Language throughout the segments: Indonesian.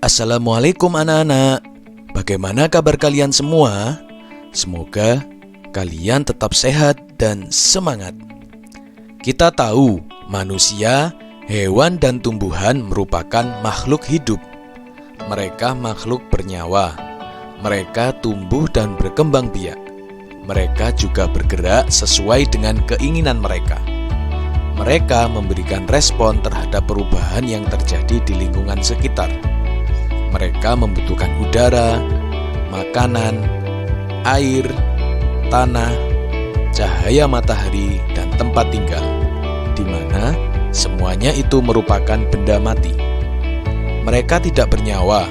Assalamualaikum anak-anak. Bagaimana kabar kalian semua? Semoga kalian tetap sehat dan semangat. Kita tahu manusia, hewan, dan tumbuhan merupakan makhluk hidup. Mereka makhluk bernyawa. Mereka tumbuh dan berkembang biak. Mereka juga bergerak sesuai dengan keinginan mereka. Mereka memberikan respon terhadap perubahan yang terjadi di lingkungan sekitar. Mereka membutuhkan udara, makanan, air, tanah, cahaya matahari, dan tempat tinggal, di mana semuanya itu merupakan benda mati. Mereka tidak bernyawa,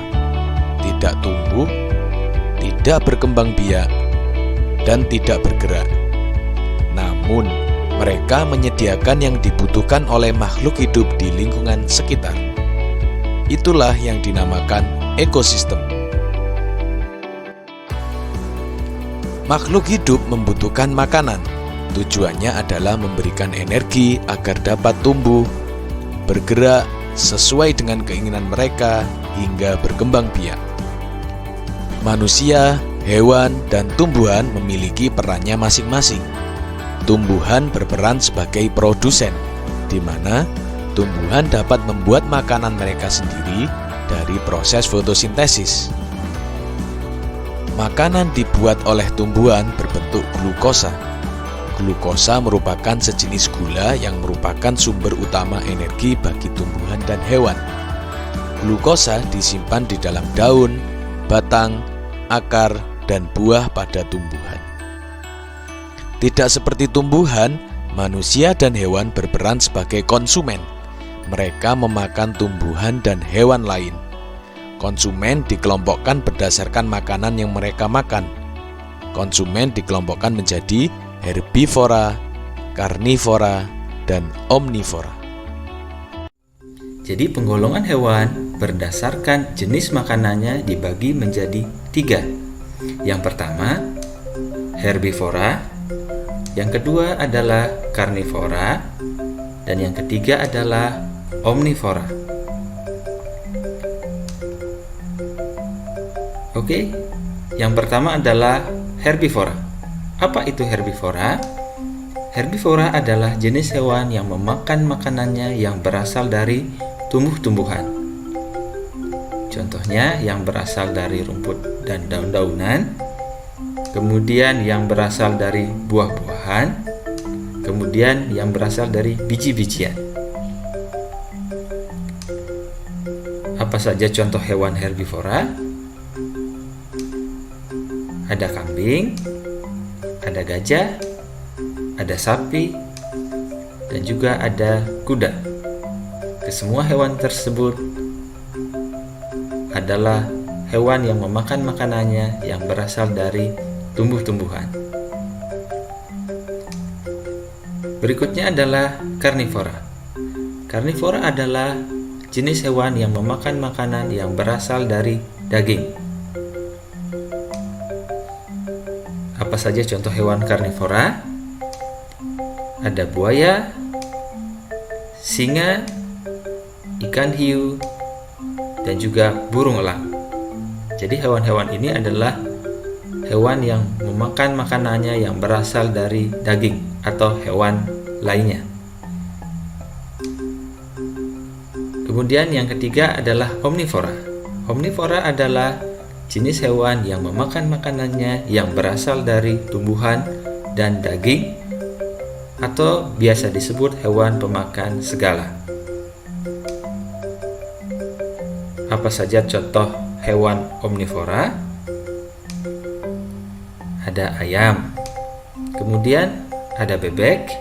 tidak tumbuh, tidak berkembang biak, dan tidak bergerak. Namun, mereka menyediakan yang dibutuhkan oleh makhluk hidup di lingkungan sekitar. Itulah yang dinamakan ekosistem. Makhluk hidup membutuhkan makanan. Tujuannya adalah memberikan energi agar dapat tumbuh, bergerak sesuai dengan keinginan mereka hingga berkembang biak. Manusia, hewan, dan tumbuhan memiliki perannya masing-masing. Tumbuhan berperan sebagai produsen, di mana tumbuhan dapat membuat makanan mereka sendiri dari proses fotosintesis. Makanan dibuat oleh tumbuhan berbentuk glukosa. Glukosa merupakan sejenis gula yang merupakan sumber utama energi bagi tumbuhan dan hewan. Glukosa disimpan di dalam daun, batang, akar, dan buah pada tumbuhan. Tidak seperti tumbuhan, manusia dan hewan berperan sebagai konsumen. Mereka memakan tumbuhan dan hewan lain. Konsumen dikelompokkan berdasarkan makanan yang mereka makan. Konsumen dikelompokkan menjadi herbivora, karnivora, dan omnivora. Jadi penggolongan hewan berdasarkan jenis makanannya dibagi menjadi 3. Yang pertama, herbivora. Yang kedua adalah karnivora. Dan yang ketiga adalah omnivora. Oke, yang pertama adalah herbivora. Apa itu herbivora? Herbivora adalah jenis hewan yang memakan makanannya yang berasal dari tumbuh-tumbuhan. Contohnya yang berasal dari rumput dan daun-daunan, kemudian yang berasal dari buah-buahan, kemudian yang berasal dari biji-bijian. Apa saja contoh hewan herbivora? Ada kambing, ada gajah, ada sapi, dan juga ada kuda. Kesemua hewan tersebut adalah hewan yang memakan makanannya yang berasal dari tumbuh-tumbuhan. Berikutnya adalah karnivora. Karnivora adalah jenis hewan yang memakan makanan yang berasal dari daging. Apa saja contoh hewan karnivora? Ada buaya, singa, ikan hiu, dan juga burung elang. Jadi hewan-hewan ini adalah hewan yang memakan makanannya yang berasal dari daging atau hewan lainnya. Kemudian yang ketiga adalah omnivora. Omnivora adalah jenis hewan yang memakan makanannya yang berasal dari tumbuhan dan daging, atau biasa disebut hewan pemakan segala. Apa saja contoh hewan omnivora? Ada ayam, kemudian ada bebek,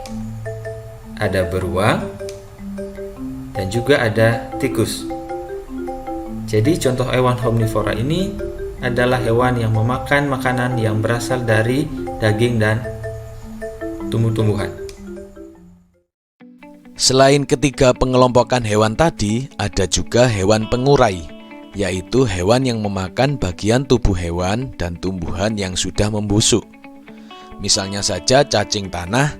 ada beruang, dan juga ada tikus. Jadi contoh hewan omnivora ini adalah hewan yang memakan makanan yang berasal dari daging dan tumbuh-tumbuhan. Selain ketiga pengelompokan hewan tadi, ada juga hewan pengurai, yaitu hewan yang memakan bagian tubuh hewan dan tumbuhan yang sudah membusuk. Misalnya saja cacing tanah,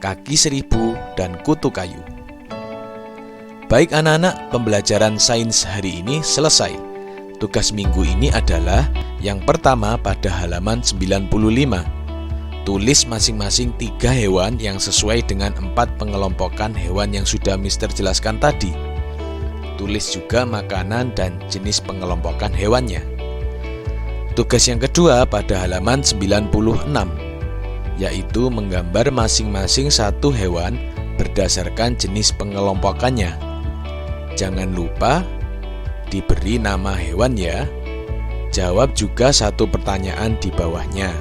kaki seribu, dan kutu kayu. Baik anak-anak, pembelajaran sains hari ini selesai. Tugas minggu ini adalah yang pertama pada halaman 95. Tulis masing-masing 3 hewan yang sesuai dengan 4 pengelompokan hewan yang sudah Mister jelaskan tadi. Tulis juga makanan dan jenis pengelompokan hewannya. Tugas yang kedua pada halaman 96, yaitu menggambar masing-masing 1 hewan berdasarkan jenis pengelompokannya. Jangan lupa diberi nama hewan ya. Jawab juga 1 pertanyaan di bawahnya.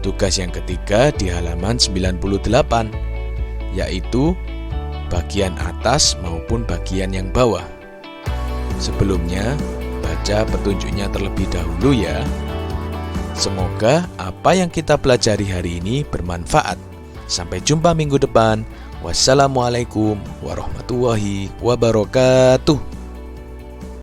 Tugas yang ketiga di halaman 98, yaitu bagian atas maupun bagian yang bawah. Sebelumnya, baca petunjuknya terlebih dahulu ya. Semoga apa yang kita pelajari hari ini bermanfaat. Sampai jumpa minggu depan. Wassalamualaikum warahmatullahi wabarakatuh.